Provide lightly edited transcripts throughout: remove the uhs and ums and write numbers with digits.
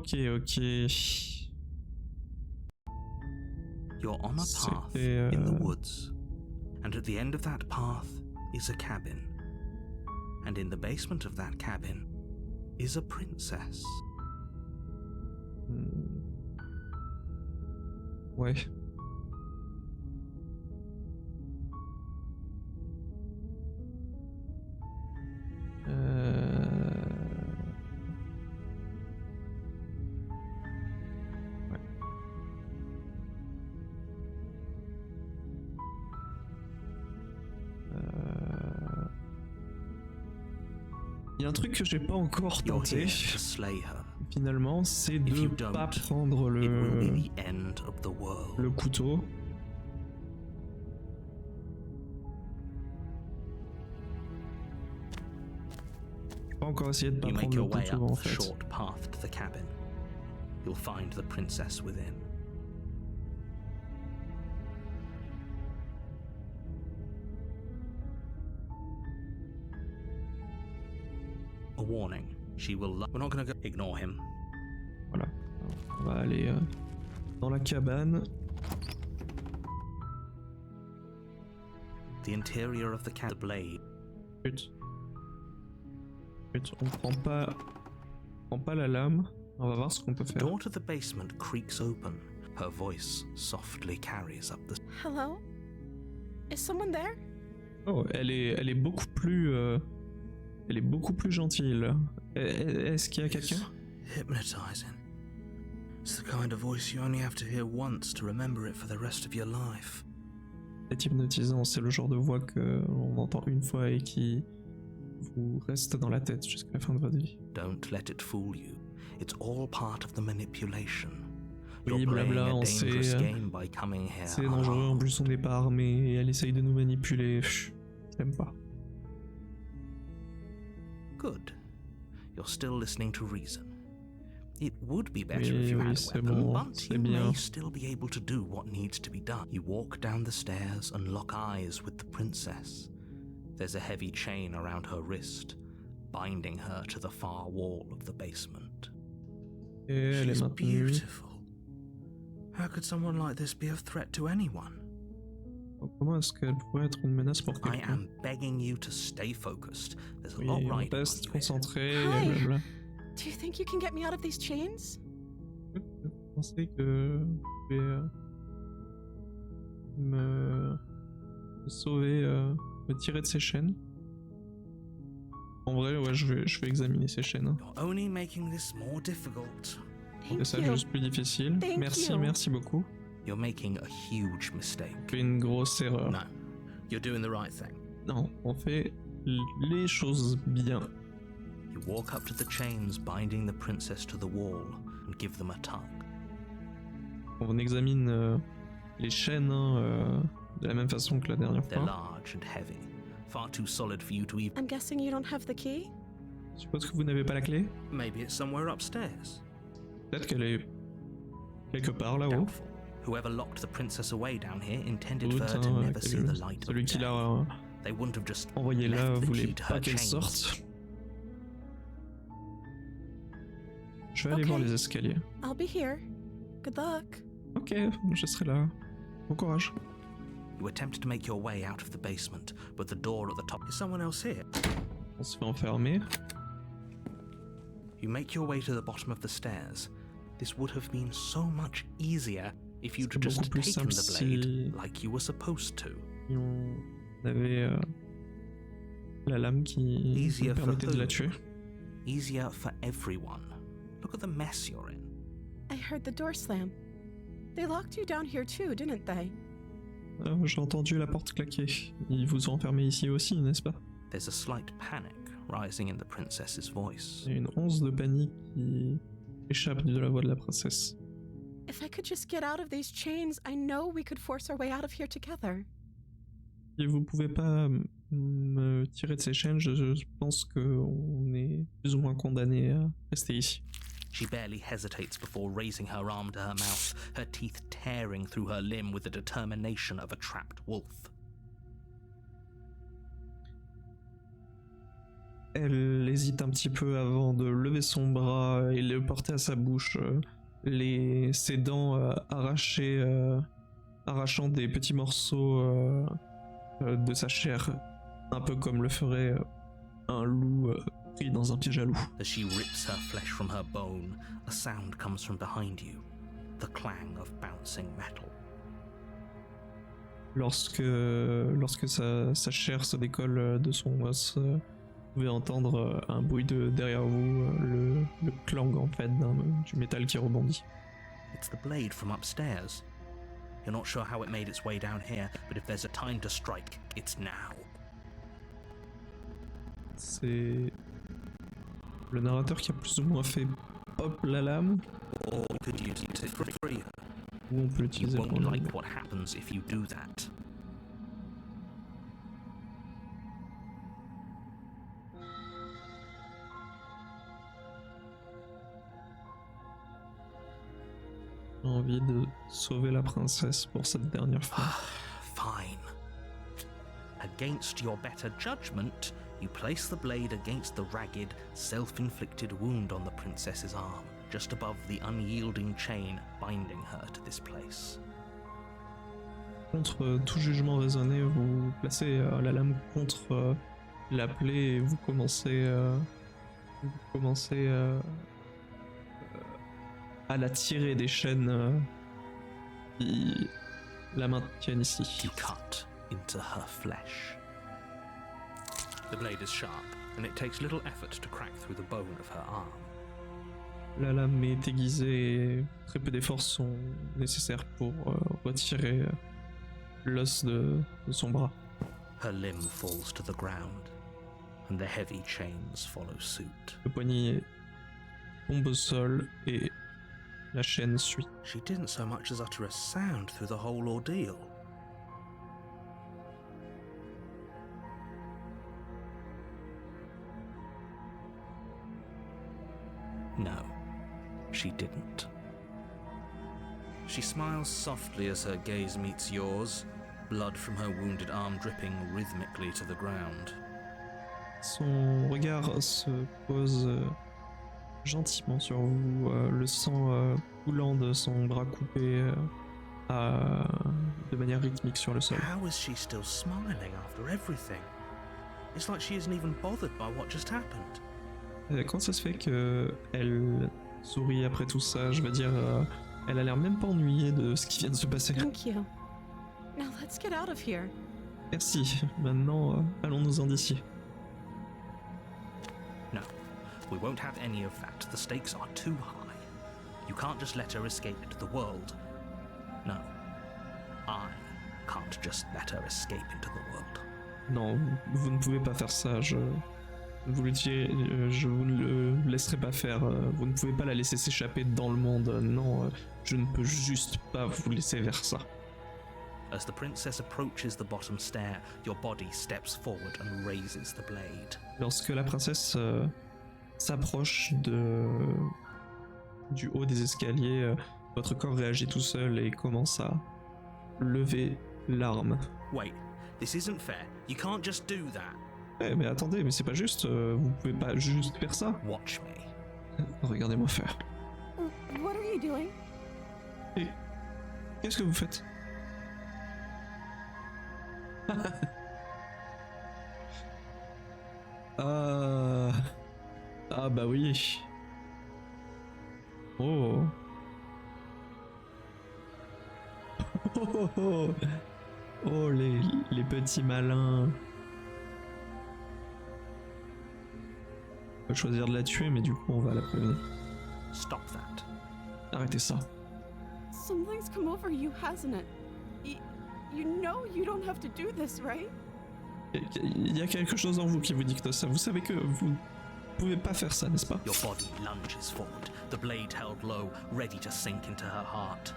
Ok. You're on a path in the woods, and at the end of that path is a cabin. And in the basement of that cabin is a princess. Ouais. Il y a un truc que j'ai pas encore tenté, finalement, c'est de pas prendre le couteau. J'ai pas encore essayé de pas prendre le couteau en fait. A warning. She will. We're not gonna go. Ignore him. Voilà. On va aller dans la cabane. The interior of the blade. Chut, on prend pas la lame. On va voir ce qu'on peut faire. The door to the basement creaks open. Her voice softly carries up the. Hello? Is someone there? Oh, elle est beaucoup plus. Elle est beaucoup plus gentille là. Est-ce qu'il y a quelqu'un? Hypnotizing. It's the kind of voice you only have to hear once to remember it for the rest of your life. C'est hypnotisant, c'est le genre de voix que on entend une fois et qui vous reste dans la tête jusqu'à la fin de votre vie. Don't let it fool you. It's all part of the manipulation. Oui, blabla, on sait. C'est dangereux, en plus on n'est pas armé et elle essaye de nous manipuler. J'aime pas. Good. You're still listening to reason. It would be better if you had a weapon, but you may still be able to do what needs to be done. You walk down the stairs and lock eyes with the princess. There's a heavy chain around her wrist, binding her to the far wall of the basement. She's beautiful. How could someone like this be of threat to anyone? Comment est-ce qu'elle pourrait être une menace pour quelqu'un? I am begging you to stay focused. There's a lot right on you. Concentré. Hi. Do you think you can get me out of these chains? Je pensais que je vais me sauver, me tirer de ces chaînes. En vrai, ouais, je vais examiner ces chaînes. You're only making this more difficult. Et ça, juste plus difficile. Merci beaucoup. You're making a huge mistake. On fait une grosse erreur. No, you're doing the right thing. Non, on fait les choses bien. You walk up to the chains binding the princess to the wall and give them a tug. On examine les chaînes de la même façon que la dernière fois. They're large and heavy, far too solid for you to even. I'm guessing you don't have the key? Je suppose que vous n'avez pas la clé? Maybe it's somewhere upstairs. Peut-être qu'elle est quelque part là-haut. Doubtful. Whoever locked the princess away down here intended for her to never see the light of day. Celui qui l'a They wouldn't have just envoyé là left the voulait key to pas her qu'elle chains. sorte. Je vais aller voir les escaliers. I'll be here. Good luck. Ok, je serai là. Bon courage. You attempt to make your way out of the basement, but the door at the top. Is someone else here? On se fait enfermer. You make your way to the bottom of the stairs. This would have been so much easier if you'd just taken the blade like you were supposed to. Et on avait la lame qui nous permettait de la tuer. Easier for everyone. Look at the mess you're in. I heard the door slam. They locked you down here too, didn't they? J'ai entendu la porte claquer. Ils vous ont enfermé ici aussi, n'est-ce pas? There's a slight panic rising in the princess's voice. Il y a une once de panique qui échappe de la voix de la princesse. If I could just get out of these chains, I know we could force our way out of here together. Si vous pouvez pas me tirer de ces chaînes, je pense qu'on est plus ou moins condamné à rester ici. She barely hesitates before raising her arm to her mouth, her teeth tearing through her limb with the determination of a trapped wolf. elle hésite un petit peu avant de lever son bras et le porter à sa bouche, ses dents arrachant des petits morceaux de sa chair, un peu comme le ferait un loup pris dans un piège à loup. As she rips her flesh from her bone, a sound comes from behind you, the clang of bouncing metal. Lorsque sa chair se décolle de son os, vous pouvez entendre un bruit derrière vous, le clang en fait du métal qui rebondit. It's the blade from upstairs. You're not sure how it made its way down here, but if there's a time to strike, it's now. C'est le narrateur qui a plus ou moins fait hop la lame. Or we could use it to free her. Ou on peut You l'utiliser pour won't le... like what happens if you do that. J'ai envie de sauver la princesse pour cette dernière fois. Fine. Against your better judgment, you place the blade against the ragged, self-inflicted wound on the princess's arm, just above the unyielding chain binding her to this place. Contre tout jugement raisonné, vous placez la lame contre la plaie et vous commencez à la tirer des chaînes qui la maintiennent ici. You cut into her flesh. The blade is sharp, and it takes little effort to crack through the bone of her arm. La lame est aiguisée et très peu d'efforts sont nécessaires pour retirer l'os de son bras. Her limb falls to the ground, and the heavy chains follow suit. Le poignet tombe au sol et la chaîne suit. She didn't so much as utter a sound through the whole ordeal. No, she didn't. She smiles softly as her gaze meets yours, blood from her wounded arm dripping rhythmically to the ground. Son regard se pose gentiment sur vous, le sang coulant de son bras coupé de manière rythmique sur le sol. How is she still smiling after everything? It's like she isn't even bothered by what just happened. Comment ça se fait que elle sourit après tout ça? Je veux dire, elle a l'air même pas ennuyée de ce qui vient de se passer. Thank you. Now let's get out of here. Merci. Maintenant, allons-nous-en d'ici. No, we won't have any of that. The stakes are too high. You can't just let her escape into the world. No, I can't just let her escape into the world. Non, vous ne pouvez pas faire ça. Je vous le dis, je vous ne le laisserai pas faire. Vous ne pouvez pas la laisser s'échapper dans le monde. Non, je ne peux juste pas vous laisser faire ça. As the princess approaches the bottom stair, your body steps forward and raises the blade. Lorsque la princesse s'approche du haut des escaliers, votre corps réagit tout seul et commence à lever l'arme. Wait, this isn't fair. You can't just do that. Mais attendez, mais c'est pas juste. Vous pouvez pas juste faire ça. Watch me. Regardez-moi faire. What are you doing? Et qu'est-ce que vous faites? Ah bah oui. Oh. Oh, les petits malins. On va choisir de la tuer, mais du coup on va la prévenir. Stop that. Arrêtez ça. Something's come over you, hasn't it? You know you don't have to do this, right? Il y a quelque chose en vous qui vous dicte ça. Vous savez que vous ne pouvez pas faire ça, n'est-ce pas? Your body lunges forward, the blade held low, ready to sink into her heart.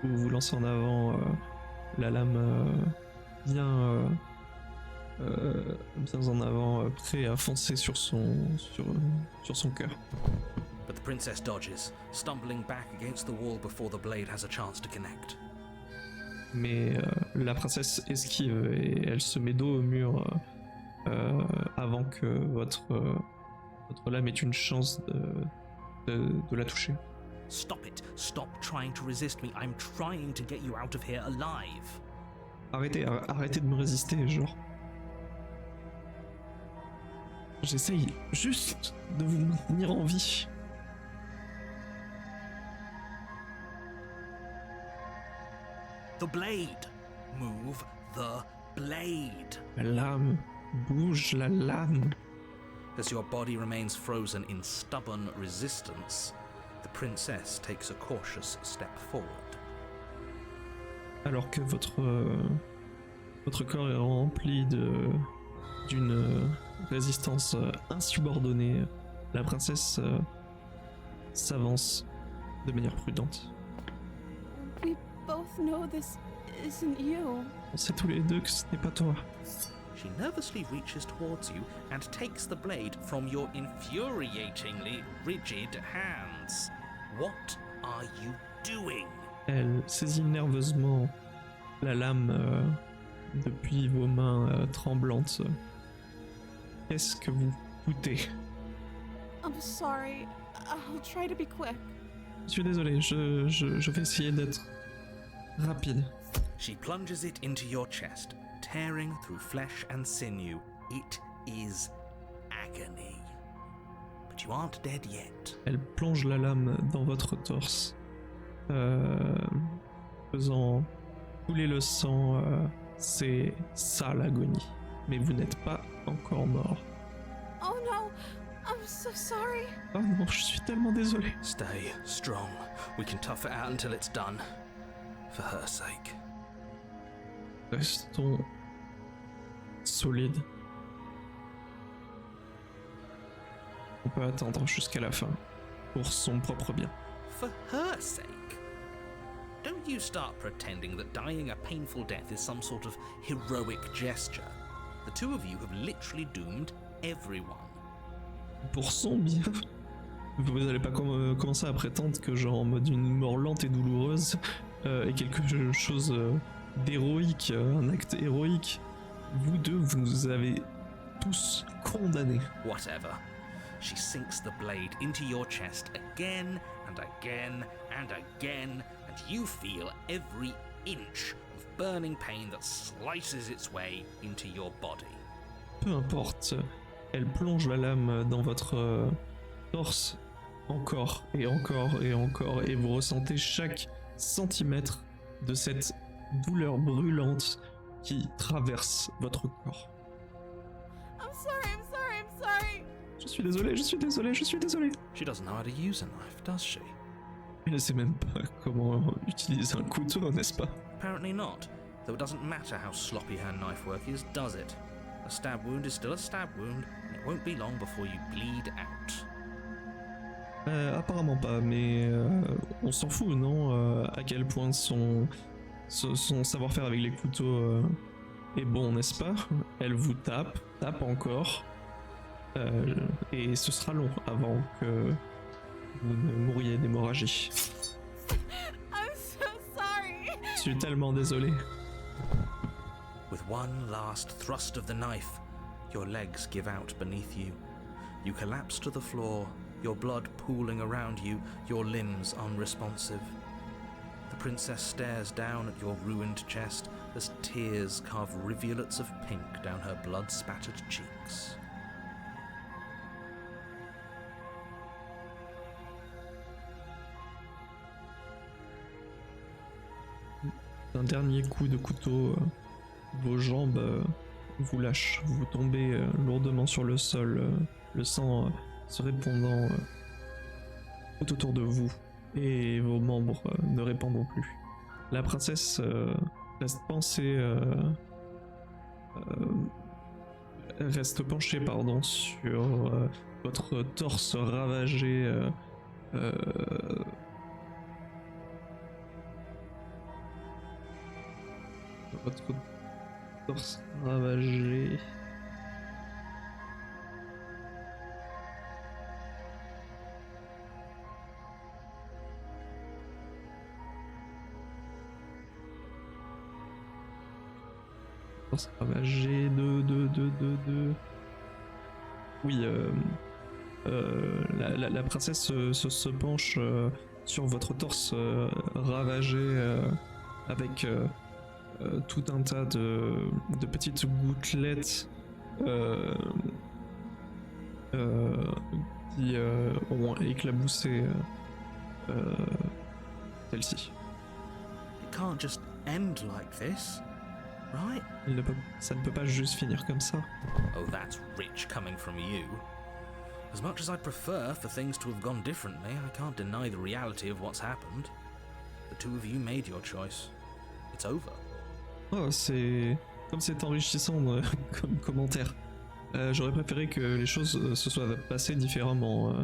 Vous vous lancez en avant, la lame bien en avant, prêt à foncer sur son cœur. But the princess dodges, stumbling back against the wall before the blade has a chance to connect. Mais la princesse esquive et elle se met dos au mur avant que votre lame ait une chance de la toucher. Stop it. Stop trying to resist me. I'm trying to get you out of here alive. Arrêtez de me résister, genre. J'essaye juste de vous maintenir en vie. The blade. Move the blade. La lame. Bouge la lame. As your body remains frozen in stubborn resistance, the princess takes a cautious step forward. Alors que votre corps est rempli d'une résistance insubordonnée, la princesse s'avance de manière prudente. We both know this isn't you. On sait tous les deux que ce n'est pas toi. She nervously reaches towards you and takes the blade from your infuriatingly rigid hands. What are you doing? Elle saisit nerveusement la lame depuis vos mains tremblantes. Qu'est-ce que vous foutez? I'm sorry. I'll try to be quick. Je suis désolé, je vais essayer d'être rapide. She plunges it into your chest, tearing through flesh and sinew. It is agony. But you aren't dead yet. Elle plonge la lame dans votre torse, faisant couler le sang. C'est ça l'agonie. Mais vous n'êtes pas encore mort. Oh no! I'm so sorry. Oh non, je suis tellement désolé. Stay strong. We can tough it out until it's done. For her sake. Restons solides. On peut attendre jusqu'à la fin, pour son propre bien. For her sake? Don't you start pretending that dying a painful death is some sort of heroic gesture. The two of you have literally doomed everyone. Pour son bien. Vous n'allez pas commencer à prétendre que genre en mode une mort lente et douloureuse est quelque chose d'héroïque, un acte héroïque. Vous deux, vous avez tous condamné. Whatever. She sinks the blade into your chest again and again and again, and you feel every inch of burning pain that slices its way into your body. Peu importe, elle plonge la lame dans votre torse encore et encore et encore, et vous ressentez chaque centimètre de cette douleur brûlante qui traverse votre corps. I'm sorry, I'm sorry, I'm sorry. Je suis désolé, je suis désolé, je suis désolé. She doesn't know how to use a knife, does she? Elle ne sait même pas comment utiliser un couteau, n'est-ce pas? Apparently not, though it doesn't matter how sloppy her knife work is, does it? A stab wound is still a stab wound, and it won't be long before you bleed out. Apparemment pas, mais on s'en fout, non? À quel point son savoir-faire avec les couteaux est bon, n'est-ce pas? Elle vous tape encore, et ce sera long avant que vous ne mouriez d'hémorragie. I'm so sorry. Je suis tellement désolé. With one last thrust of the knife, your legs give out beneath you. You collapse to the floor, your blood pooling around you, your limbs unresponsive. The princess stares down at your ruined chest as tears carve rivulets of pink down her blood-spattered cheeks. Un dernier coup de couteau, vos jambes vous lâchent, vous tombez lourdement sur le sol, le sang se répandant tout autour de vous, et vos membres ne répondront plus. La princesse reste penchée sur votre torse ravagé. Votre torse ravagé. Torse ravagé de... Oui, la princesse se penche sur votre torse ravagé avec tout un tas de petites gouttelettes qui ont éclaboussé celle-ci. It can't just end like this, right? Ça ne peut pas juste finir comme ça. Oh, that's rich coming from you. As much as I'd prefer for things to have gone differently, I can't deny the reality of what's happened. The two of you made your choice. It's over. Oh, c'est enrichissant comme commentaire. J'aurais préféré que les choses se soient passées différemment.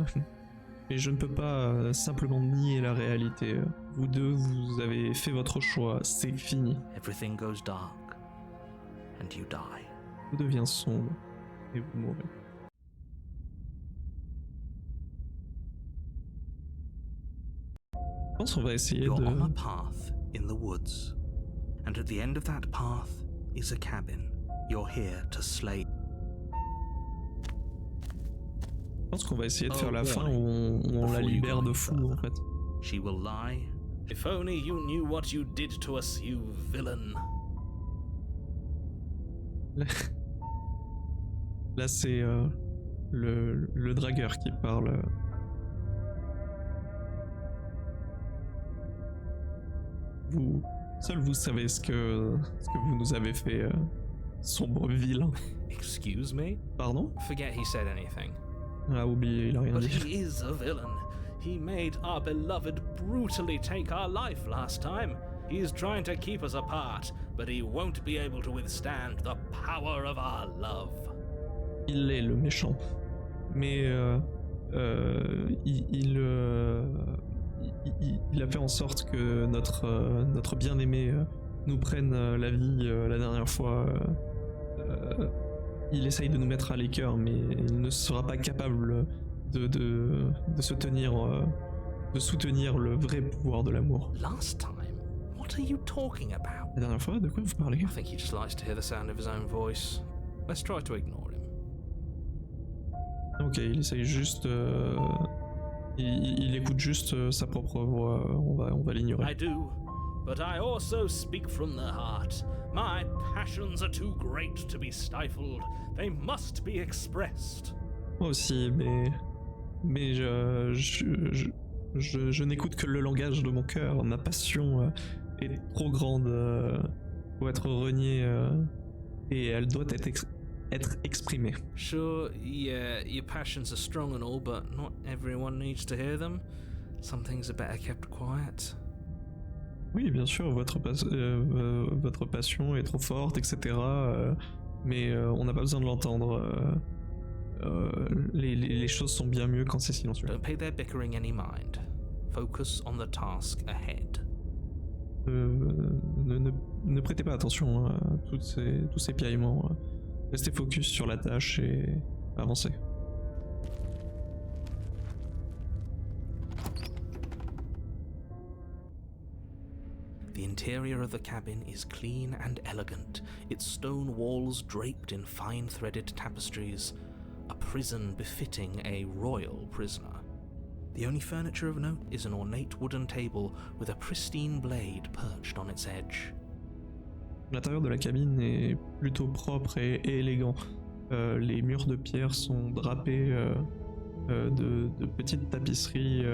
Mais je ne peux pas simplement nier la réalité. Vous deux, vous avez fait votre choix, c'est fini. Everything goes dark, and you die. Tout devient sombre, et vous mourrez. Je pense qu'on va essayer You're de... on a path in the woods, and at the end of that path is a cabin. You're here to slay. Je pense qu'on va essayer de faire la fin où on la libère de fou en fait. She will lie. If only you knew what you did to us, you villain. Là c'est le dragueur qui parle. Seul vous savez ce que vous nous avez fait, sombre vilain. Excuse me? Pardon? Forget he said anything. Ah, oublié, il a rien But dit. he is a villain. He made our beloved brutally take our life last time. He's trying to keep us apart, but he won't be able to withstand the power of our love. Il est le méchant. Mais il a fait en sorte que notre bien-aimé nous prenne la vie la dernière fois. Il essaye de nous mettre à l'écœur, mais il ne sera pas capable de soutenir le vrai pouvoir de l'amour. Last time? What are you talking about? La dernière fois, de quoi vous parlez? I think he just likes to hear the sound of his own voice. Let's try to ignore him. Ok, il essaye juste... il écoute juste sa propre voix, on va l'ignorer. I do, but I also speak from the heart. My passions are too great to be stifled. They must be expressed. Moi aussi, mais je n'écoute que le langage de mon cœur. Ma passion est trop grande pour être reniée et elle doit être exprimée. Sure, yeah, your passions are strong and all, but not everyone needs to hear them. Some things are better kept quiet. Oui, bien sûr, votre passion est trop forte, etc. Mais on n'a pas besoin de l'entendre. Les choses sont bien mieux quand c'est silencieux. Don't pay their bickering any mind. Focus on the task ahead. Ne prêtez pas attention à tous ces piaillements. Restez focus sur la tâche et avancez. The interior of the cabin is clean and elegant, its stone walls draped in fine-threaded tapestries, a prison befitting a royal prisoner. The only furniture of note is an ornate wooden table with a pristine blade perched on its edge. L'intérieur de la cabine est plutôt propre et élégant. Les murs de pierre sont drapés de petites tapisseries,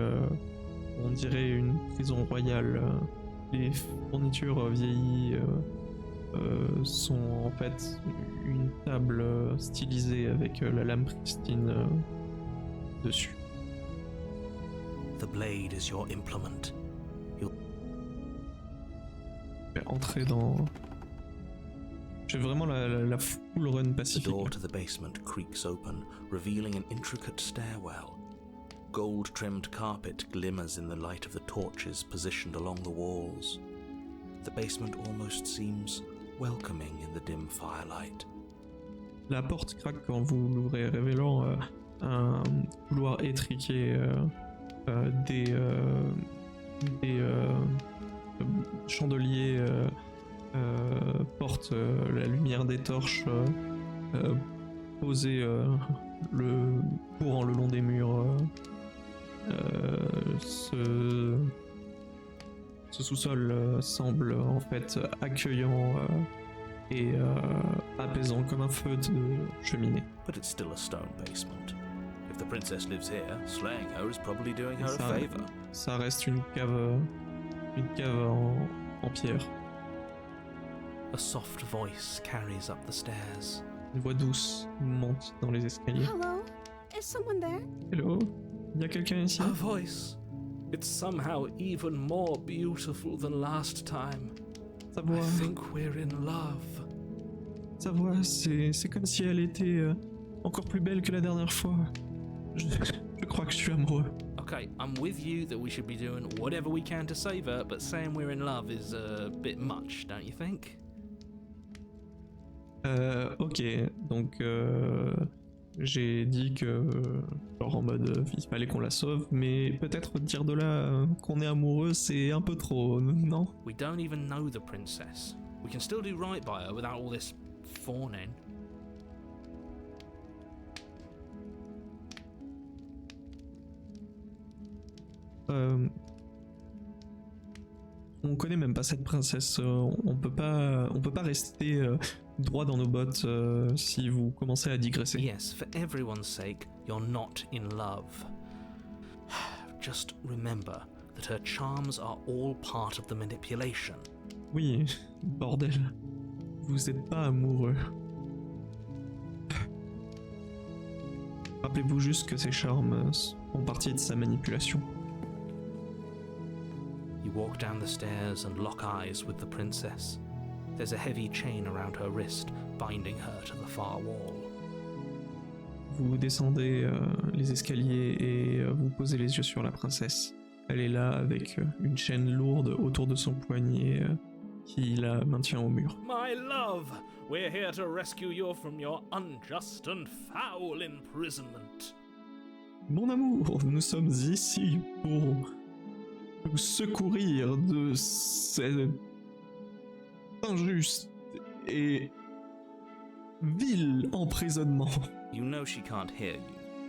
on dirait une prison royale. Les fournitures vieillies sont en fait une table stylisée avec la lame pristine dessus. The blade is your implement. Entrer dans... J'ai vraiment la full run The pacifique. door to the basement creaks open, revealing an intricate stairwell. Gold-trimmed carpet glimmers in the light of the torches positioned along the walls. The basement almost seems welcoming in the dim firelight. La porte craque quand vous l'ouvrez, révélant un couloir étriqué, des chandeliers porte la lumière des torches posées courant le long des murs. Ce sous-sol semble en fait accueillant et apaisant comme un feu de cheminée. But it's still a stone basement. If the princess lives here, slaying her is probably doing her a favor. Ça reste une cave en pierre. A soft voice carries up the stairs. Une voix douce monte dans les escaliers. Hello? Is someone there? Hello? Y a quelqu'un ici? Her voice. It's somehow even more beautiful than last time. Sa I voix, think we're in love. c'est comme si elle était encore plus belle que la dernière fois. Je crois que je suis amoureux. Okay, I'm with you that we should be doing whatever we can to save her, but saying we're in love is a bit much, don't you think? Ok, donc j'ai dit que genre en mode il fallait qu'on la sauve, mais peut-être dire de là qu'on est amoureux c'est un peu trop, non? We don't even know the princess. We can still do right by her without all this fawning. On connaît même pas cette princesse, on peut pas rester droit dans nos bottes si vous commencez à digresser. Yes, for everyone's sake, you're not in love. Just remember that her charms are all part of the manipulation. Oui, bordel, vous êtes pas amoureux. Rappelez-vous juste que ces charmes font partie de sa manipulation. You walk down the stairs and lock eyes with the princess. There's a heavy chain around her wrist, binding her to the far wall. Vous descendez les escaliers et vous posez les yeux sur la princesse. Elle est là avec une chaîne lourde autour de son poignet qui la maintient au mur. My love, we're here to rescue you from your unjust and foul imprisonment. Mon amour, nous sommes ici pour vous secourir de cet injuste et vil emprisonnement. You know she can't hear you,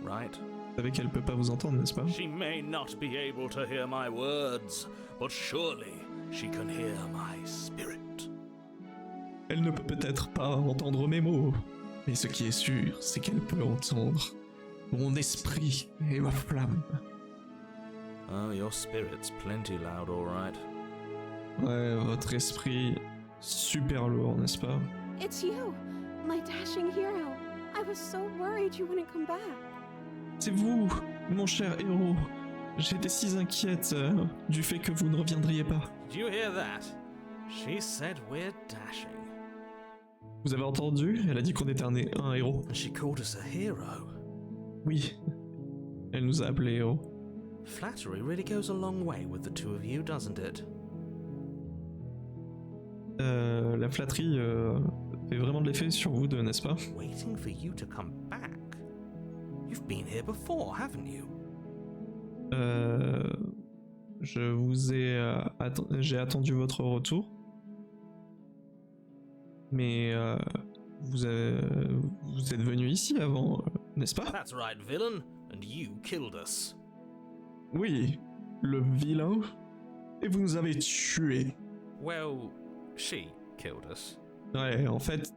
right? Vous savez qu'elle peut pas vous entendre, n'est-ce pas? She may not be able to hear my words, but surely she can hear my spirit. Elle ne peut peut-être pas entendre mes mots, mais ce qui est sûr, c'est qu'elle peut entendre mon esprit et ma flamme. Oh, your spirit's plenty loud, all right. Ouais, votre esprit super lourd, n'est-ce pas? It's you, my dashing hero. I was so worried you wouldn't come back. C'est vous, mon cher héros. J'étais si inquiète du fait que vous ne reviendriez pas. Did you hear that? She said we're dashing. Vous avez entendu? Elle a dit qu'on était un héros. And she called us a hero. Oui, elle nous a appelés héros. Flattery really goes a long way with the two of you, doesn't it? La flatterie fait vraiment de l'effet sur vous deux, n'est-ce pas? Waiting for you to come back. You've been here before, haven't you? Je vous ai j'ai attendu votre retour, mais vous êtes venu ici avant, n'est-ce pas? That's right, villain, and you killed us. Oui, le vilain, et vous nous avez tués. Well, she killed us. Ouais, en fait,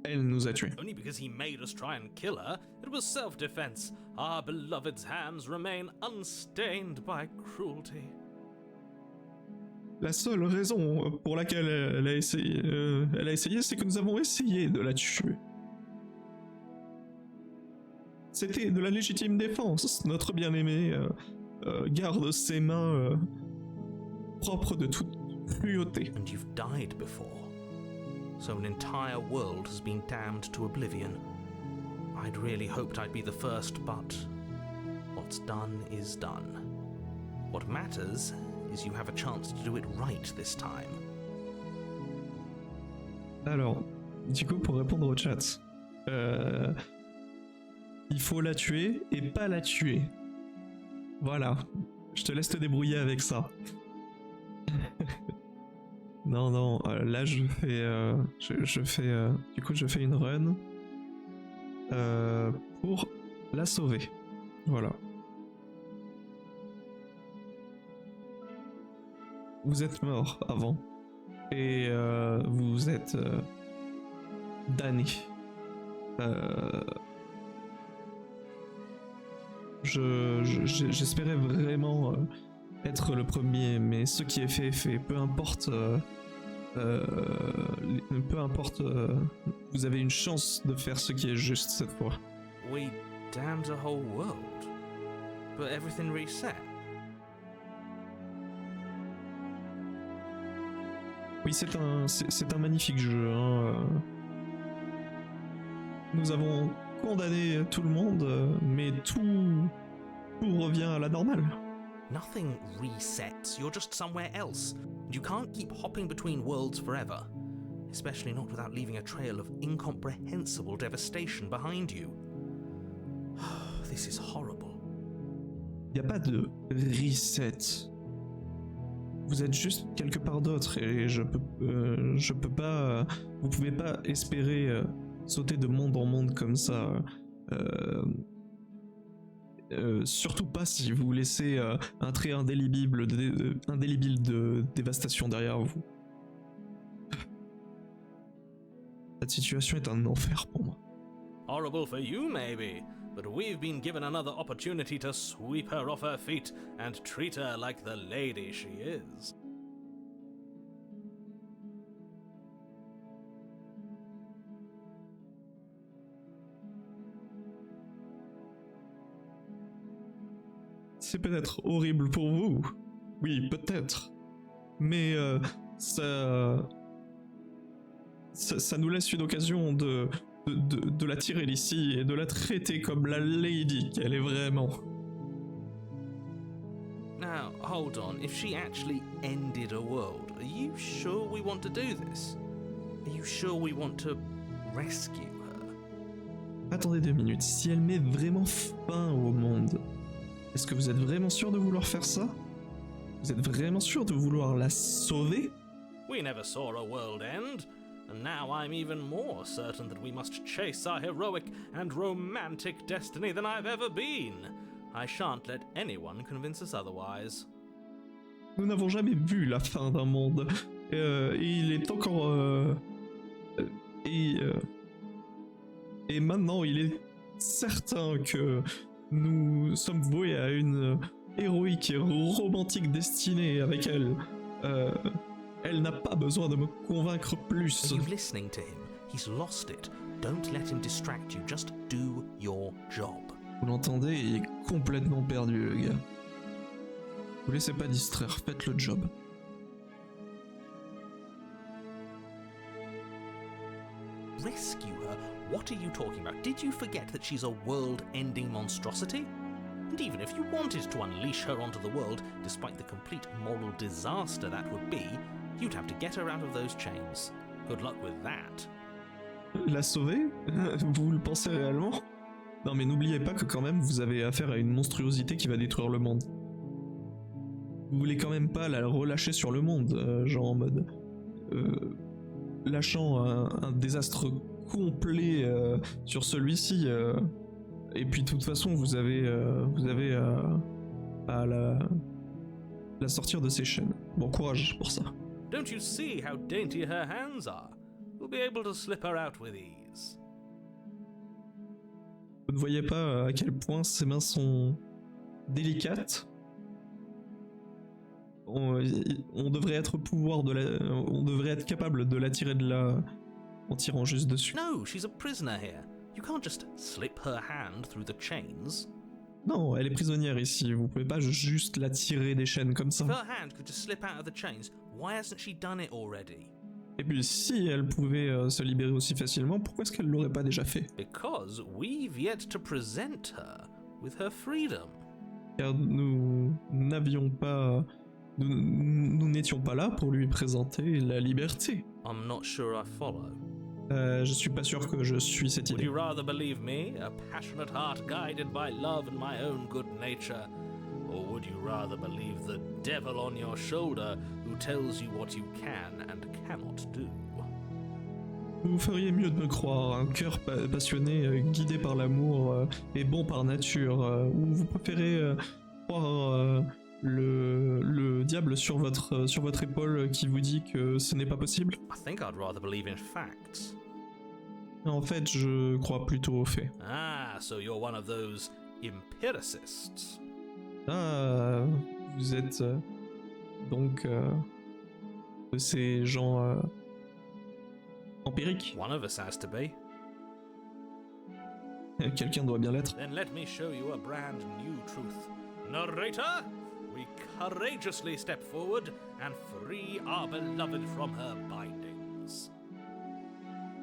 elle nous a tués. Only because he made us try and kill her. It was self-defense. Our beloved's hands remain unstained by cruelty. La seule raison pour laquelle elle a essayé, c'est que nous avons essayé de la tuer. C'était de la légitime défense. Notre bien-aimé garde ses mains propres de toute cruauté. And you've died before. So an entire world has been damned to oblivion. I'd really hoped I'd be the first, but what's done is done. What matters is you have a chance to do it right this time. Alors, du coup, pour répondre au chat, il faut la tuer et pas la tuer. Voilà, je te laisse te débrouiller avec ça. Non, là je fais, du coup je fais une run pour la sauver. Voilà. Vous êtes mort avant et vous êtes damné. J'espérais vraiment être le premier, mais ce qui est fait est fait. Peu importe, vous avez une chance de faire ce qui est juste cette fois. We damned a whole world, but everything reset. Oui, c'est un magnifique jeu. Hein. Nous avons condamné tout le monde, mais tout revient à la normale. Nothing resets, you're just somewhere else. You can't keep hopping between worlds forever, especially not without leaving a trail of incomprehensible devastation behind you. This is horrible. Il n'y a pas de reset. Vous êtes juste quelque part d'autre et je peux pas. Vous pouvez pas espérer sauter de monde en monde comme ça. Surtout pas si vous laissez un trait indélébile de dévastation derrière vous. Cette situation est un enfer pour moi. Horrible for you, maybe, but we've been given another opportunity to sweep her off her feet and treat her like the lady she is. C'est peut-être horrible pour vous, oui, peut-être, mais ça nous laisse une occasion de la tirer d'ici et de la traiter comme la lady qu'elle est vraiment. Now, hold on, if she actually ended a world, are you sure we want to do this? Are you sure we want to rescue her? Attendez 2 minutes, si elle met vraiment fin au monde, est-ce que vous êtes vraiment sûr de vouloir faire ça? Vous êtes vraiment sûr de vouloir la sauver? We never saw a world end, and now I'm even more certain that we must chase our heroic and romantic destiny than I've ever been. I shan't let anyone convince us otherwise. Nous n'avons jamais vu la fin d'un monde. Il est encore... Et maintenant, il est certain que nous sommes voués à une héroïque et romantique destinée avec elle. Elle n'a pas besoin de me convaincre plus. Are you listening to him? He's lost it. Don't let him distract you. Just do your job. Vous l'entendez, il est complètement perdu, le gars. Vous laissez pas distraire, faites le job. Rescue her? What are you talking about? Did you forget that she's a world-ending monstrosity? And even if you wanted to unleash her onto the world, despite the complete moral disaster that would be, you'd have to get her out of those chains. Good luck with that. La sauver? Vous le pensez réellement? Non mais n'oubliez pas que quand même vous avez affaire à une monstruosité qui va détruire le monde. Vous voulez quand même pas la relâcher sur le monde, genre en mode... lâchant un désastre complet sur celui-ci. Et puis de toute façon vous avez à la sortir de ses chaînes. Bon courage pour ça. Don't you see how dainty her hands are? We'll be able to slip her out with ease. Vous ne voyez pas à quel point ses mains sont délicates? On devrait être on devrait être capable de la tirer de là en tirant juste dessus. No, she's a prisoner here. You can't just slip her hand through the chains. Non, elle est prisonnière ici. Vous pouvez pas juste la tirer des chaînes comme ça. If her hand could just slip out of the chains, why hasn't she done it already? Et puis si elle pouvait se libérer aussi facilement, pourquoi est-ce qu'elle l'aurait pas déjà fait? Because we've yet to present her with her freedom. Car nous n'avions pas... Nous n'étions pas là pour lui présenter la liberté. I'm not sure I follow. Je suis pas sûr que je suis cette Would idée. you rather believe me, a passionate heart guided by love and my own good nature, Or would you rather believe the devil on your shoulder who tells you what you can and cannot do? Vous feriez mieux de me croire, un cœur passionné, guidé par l'amour et bon par nature, ou vous préférez croire le diable sur votre épaule qui vous dit que ce n'est pas possible? I think I'd rather believe in facts. En fait, je crois plutôt aux faits. Ah, so you're one of those empiricists. Ah, vous êtes donc de ces gens empiriques. One of us has to be. Quelqu'un doit bien l'être. Then let me show you a brand new truth. Narrator, we courageously step forward and free our beloved from her bindings.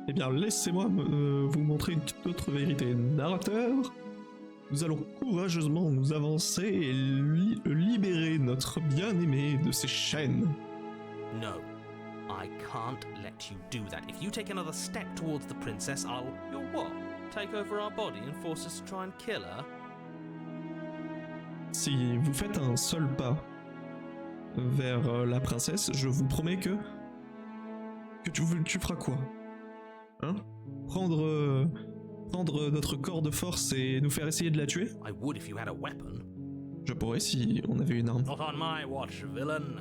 Eh bien, laissez-moi vous montrer une toute autre vérité. Narrateur, nous allons courageusement nous avancer et libérer notre bien-aimé de ses chaînes. No, I can't let you do that. If you take another step towards the princess, you'll what? Take over our body and force us to try and kill her? Si vous faites un seul pas vers la princesse, je vous promets que tu feras quoi? Hein? Prendre notre corps de force et nous faire essayer de la tuer? I would if you had a weapon. Je pourrais si on avait une arme. Not on my watch, villain.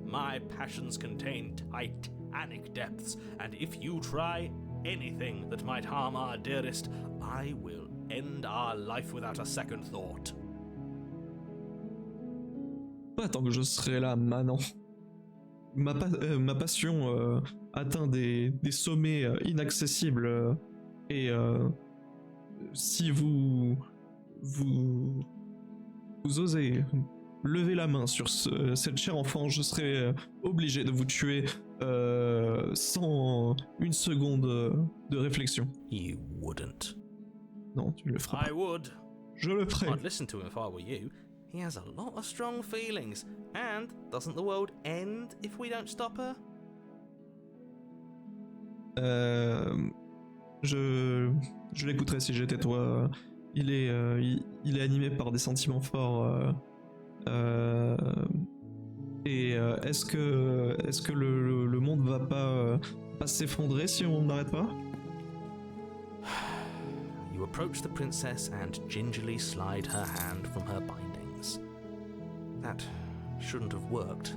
My passions contain titanic depths, and if you try anything that might harm our dearest, I will end our life without a second thought. Pas tant que je serai là, Manon. Ma passion atteint des sommets inaccessibles et si vous osez lever la main sur cette chère enfant, je serai obligé de vous tuer sans une seconde de réflexion. You wouldn't. Non, tu le feras pas. I would. Je le ferai. I'd listen to him if I were you. He has a lot of strong feelings. And doesn't the world end if we don't stop her? Je l'écouterai si j'étais toi. Il est animé par des sentiments forts. Est-ce que le monde va pas s'effondrer si on n'arrête pas? You approach the princess and gingerly slide her hand from her bindings. That shouldn't have worked.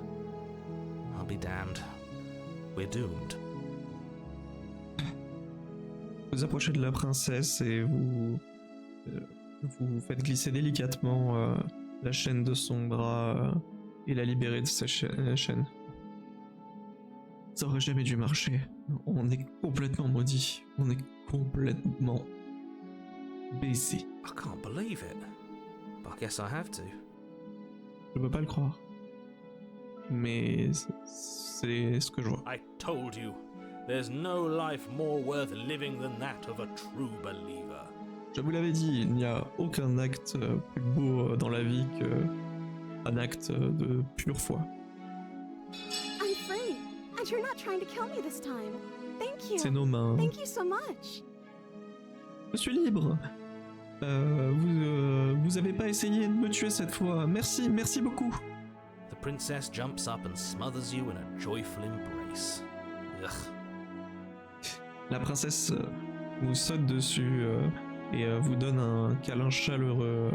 I'll be damned. We're doomed. Vous approchez de la princesse et vous faites glisser délicatement la chaîne de son bras et la libérer de sa chaîne. Ça aurait jamais dû marcher. On est complètement maudit. On est complètement baisé. I can't believe it. But I guess I have to. Je peux pas le croire. Mais c'est ce que je vois. I told you. There's no life more worth living than that of a true believer. Je vous l'avais dit, il n'y a aucun acte plus beau dans la vie qu'un acte de pure foi. I'm free, and you're not trying to kill me this time. Thank you. C'est nos mains. Thank you so much. Je suis libre. Vous avez pas essayé de me tuer cette fois. Merci beaucoup. The princess jumps up and smothers you in a joyful embrace. Ugh. La princesse vous saute dessus et vous donne un câlin chaleureux.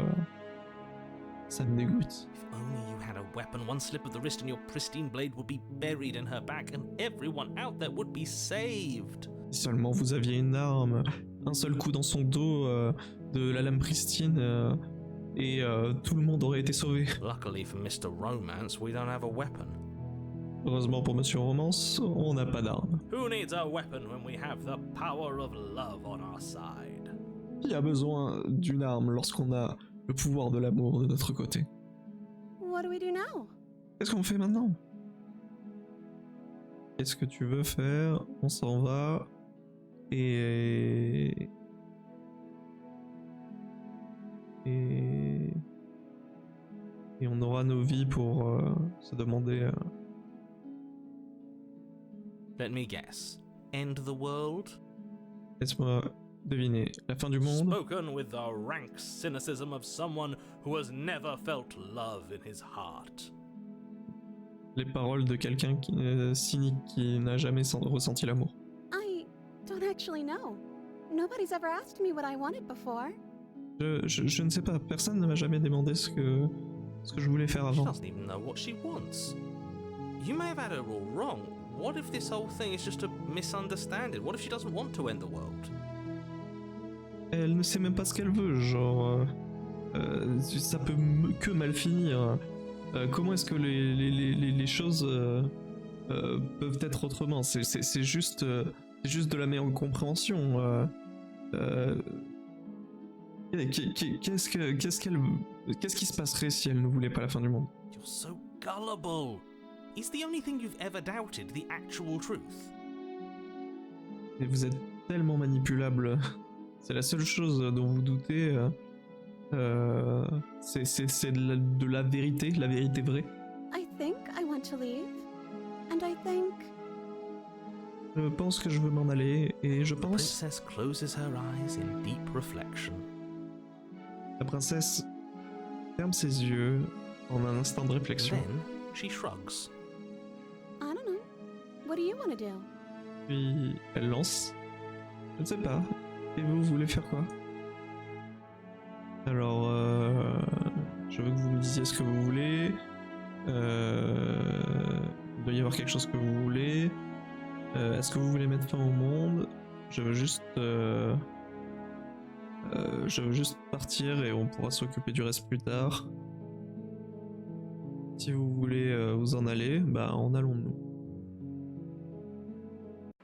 Ça me dégoûte. If only you had a weapon, one slip of the wrist and your pristine blade would be buried in her back and everyone out there would be saved. Si seulement vous aviez une arme, un seul coup dans son dos de la lame pristine et tout le monde aurait été sauvé. Luckily for Mr. Romance, we don't have a weapon. Heureusement pour Monsieur Romance, on n'a pas d'arme. Who needs a weapon when we have the power of love on our side? Qui a besoin d'une arme lorsqu'on a le pouvoir de l'amour de notre côté? What do we do now? Qu'est-ce qu'on fait maintenant? Qu'est-ce que tu veux faire? On s'en va et on aura nos vies pour se demander. Let me guess. End the world? Laisse-moi Devinez, la fin du monde. Spoken with the rank cynicism of someone who has never felt love in his heart. Les paroles de quelqu'un cynique qui n'a jamais ressenti l'amour. I don't actually know. Nobody's ever asked me what I wanted before. Je ne sais pas, personne ne m'a jamais demandé ce que je voulais faire avant. She doesn't even know what she wants. You may have had her all wrong. What if this whole thing is just a misunderstanding? What if she doesn't want to end the world? Elle ne sait même pas ce qu'elle veut, genre... ça peut que mal finir. Comment est-ce que les choses peuvent être autrement? C'est juste de la meilleure compréhension. Qu'est-ce qui se passerait si elle ne voulait pas la fin du monde? You're so gullible. Is the only thing you've ever doubted the actual truth? Et vous êtes tellement manipulable. C'est la seule chose dont vous doutez. C'est de la vérité vraie. I think I want to leave. And I think... Je pense que je veux m'en aller, et je pense... Princess closes her eyes in deep reflection. La princesse ferme ses yeux en un instant de réflexion. Then she shrugs. I don't know. What do you want to do? Puis elle lance. Je ne sais pas. Et vous voulez faire quoi? Alors, je veux que vous me disiez ce que vous voulez. Il doit y avoir quelque chose que vous voulez. Est-ce que vous voulez mettre fin au monde? Je veux juste partir et on pourra s'occuper du reste plus tard. Si vous voulez vous en aller, bah en allons-nous.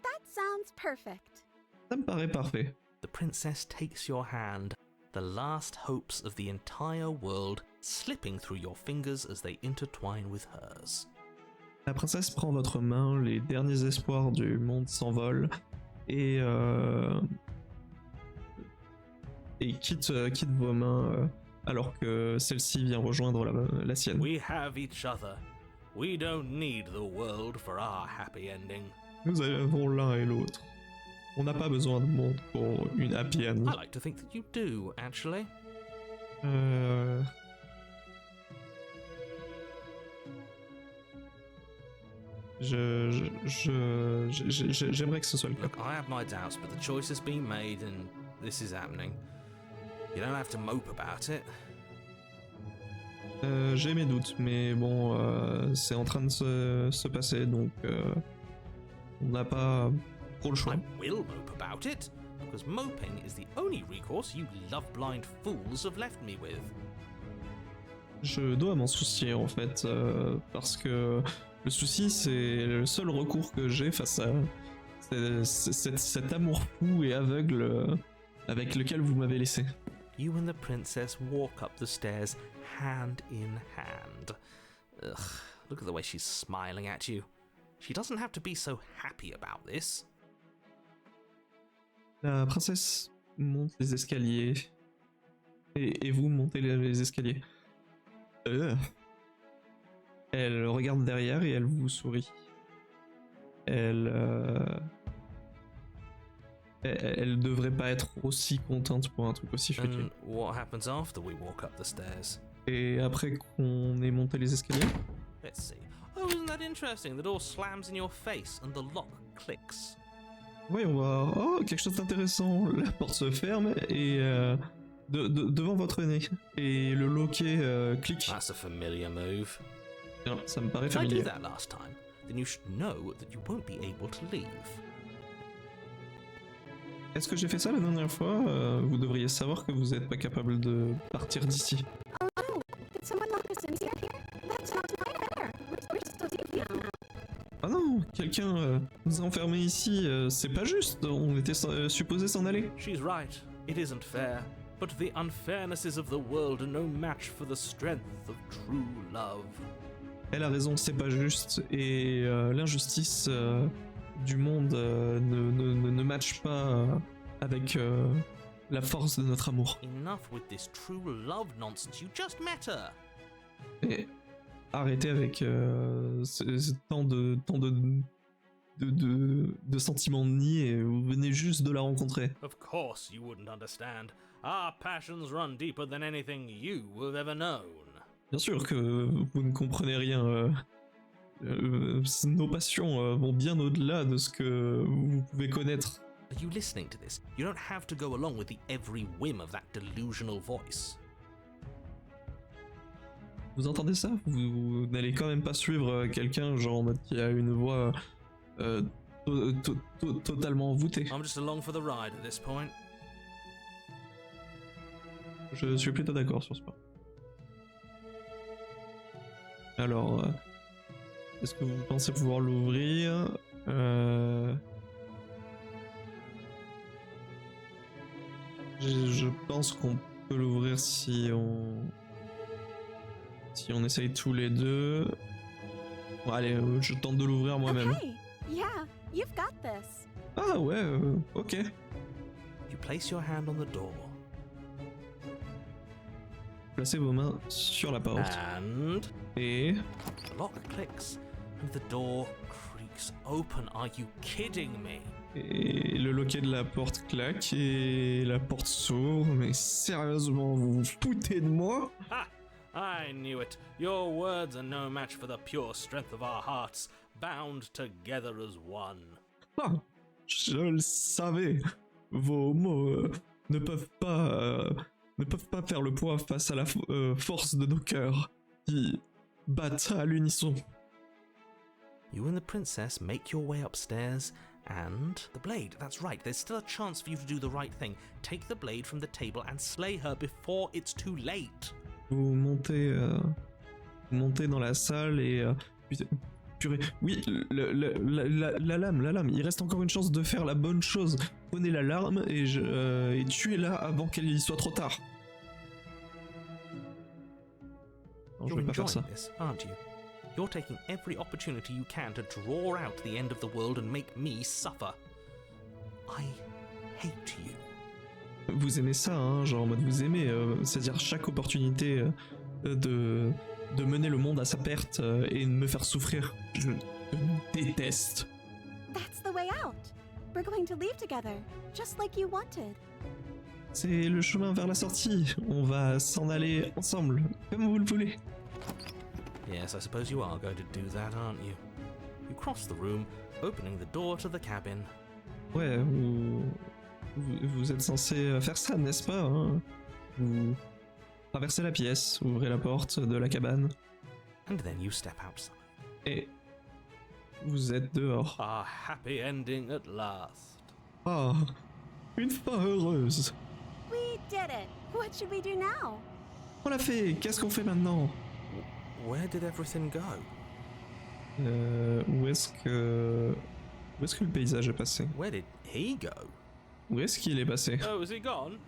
That sounds perfect. Ça me paraît parfait. The princess takes your hand, the last hopes of the entire world slipping through your fingers as they intertwine with hers. La princesse prend votre main, les derniers espoirs du monde s'envolent et quitte vos mains alors que celle-ci vient rejoindre la sienne. We have each other. We don't need the world for our happy ending. Nous avons l'un et l'autre. On n'a pas besoin de monde pour une happy ending. I like to think that you do, actually. J'aimerais que ce soit le cas. Look, I have my doubts, but the choice has been made and this is happening. You don't have to mope about it. J'ai mes doutes, mais bon, c'est en train de se passer, donc on n'a pas trop le choix. I will mope about it, because moping is the only recourse you love-blind fools have left me with. Je dois m'en soucier en fait, parce que le souci c'est le seul recours que j'ai face à cet amour fou et aveugle avec lequel vous m'avez laissé. You and the princess walk up the stairs hand in hand. Ugh, look at the way she's smiling at you. She doesn't have to be so happy about this. La princesse monte les escaliers et vous montez les escaliers. Elle regarde derrière et elle vous sourit. Elle devrait pas être aussi contente pour un truc aussi fréquent. And what happens after we walk up the stairs? Et après qu'on ait monté les escaliers, Let's see. Oh, isn't that interesting? The door slams in your face and the lock clicks. voyons voir. Oh, quelque chose d'intéressant. La porte se ferme et devant votre nez. Et le loquet clique. That's a familiar move. Bien, ça me paraît If I do familier. that last time, then you should know that you won't be able to leave. Est-ce que j'ai fait ça la dernière fois? Vous devriez savoir que vous n'êtes pas capable de partir d'ici. Oh no! Did someone lock us in here? That's not fair! We're supposed to leave now. Ah non, quelqu'un nous a enfermés ici, c'est pas juste, on était supposé s'en aller. She's right. It isn't fair. But the unfairnesses of the world are no match for the strength of true love. Elle a raison, c'est pas juste, et l'injustice du monde ne matche pas avec la force de notre amour. Enough with this true love nonsense. You just met her. Et arrêtez avec tant de de sentiments niais, vous venez juste de la rencontrer. Of course you wouldn't understand. Our passions run deeper than anything you have ever known. Bien sûr que vous ne comprenez rien. Nos passions vont bien au-delà de ce que vous pouvez connaître. Are you listening to this? You don't have to go along with the every whim of that delusional voice. Vous entendez ça? Vous n'allez quand même pas suivre quelqu'un genre en mode qui a une voix totalement envoûtée. I'm just along for the ride at this point. Je suis plutôt d'accord sur ce point. Alors, est-ce que vous pensez pouvoir l'ouvrir? Je pense qu'on peut l'ouvrir si on essaye tous les deux. Bon, allez, je tente de l'ouvrir moi-même. Okay. Yeah, you've got this. Ah ouais, ok. You place your hand on the door. Placez vos mains sur la porte. And Et the lock clicks and the door creaks open. Are you kidding me? Et le loquet de la porte claque et la porte s'ouvre. Mais sérieusement, vous vous foutez de moi? Ha! I knew it. Your words are no match for the pure strength of our hearts, bound together as one. Ah, je le savais. Vos mots ne peuvent pas faire le poids face à la force de nos cœurs qui battent à l'unisson. You and the princess make your way upstairs, and the blade. That's right. There's still a chance for you to do the right thing. Take the blade from the table and slay her before it's too late. Vous montez dans la salle et purée, oui, la lame. Il reste encore une chance de faire la bonne chose. Prenez la lame et tuez-la avant qu'il soit trop tard. Non, je vais pas faire ça. This, aren't you? You're taking every opportunity you can to draw out the end of the world and make me suffer. I hate you. Vous aimez ça, hein, genre en mode vous aimez, c'est-à-dire chaque opportunité de mener le monde à sa perte et de me faire souffrir. Je déteste. That's the way out. We're going to leave together, just like you wanted. C'est le chemin vers la sortie. On va s'en aller ensemble, comme vous le voulez. Yes, I suppose you are going to do that, aren't you? You cross the room, opening the door to the cabin. Ouais, vous êtes censé faire ça, n'est-ce pas, hein? Vous traversez la pièce, ouvrez la porte de la cabane. And then you step outside. Et vous êtes dehors. A happy ending at last. Ah, une fin heureuse. We did it. What should we do now? On l'a fait, qu'est-ce qu'on fait maintenant? Where did everything go? Où est-ce que le paysage est passé? Where did he go? Où est-ce qu'il est passé? Oh, is he gone?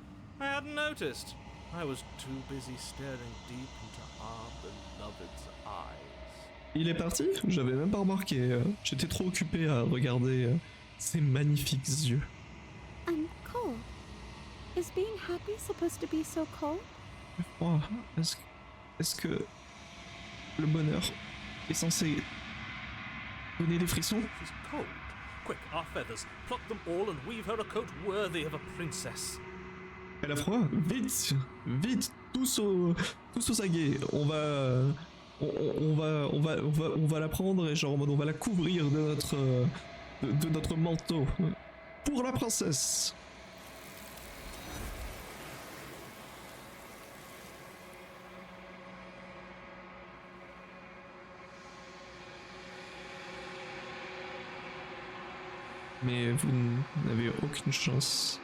I hadn't noticed. I was too busy staring deep into our beloved's eyes. Il est parti? J'avais même pas remarqué. J'étais trop occupé à regarder ses magnifiques yeux. I'm cold. Is being happy supposed to be so cold? Oh, est-ce que le bonheur est censé donner des frissons? She's cold. Quick, our feathers. Pluck them all and weave her a coat worthy of a princess. Elle a froid? Vite, tous aux aguets. On va la prendre et genre en mode on va la couvrir de notre manteau pour la princesse. Mais vous n'avez aucune chance.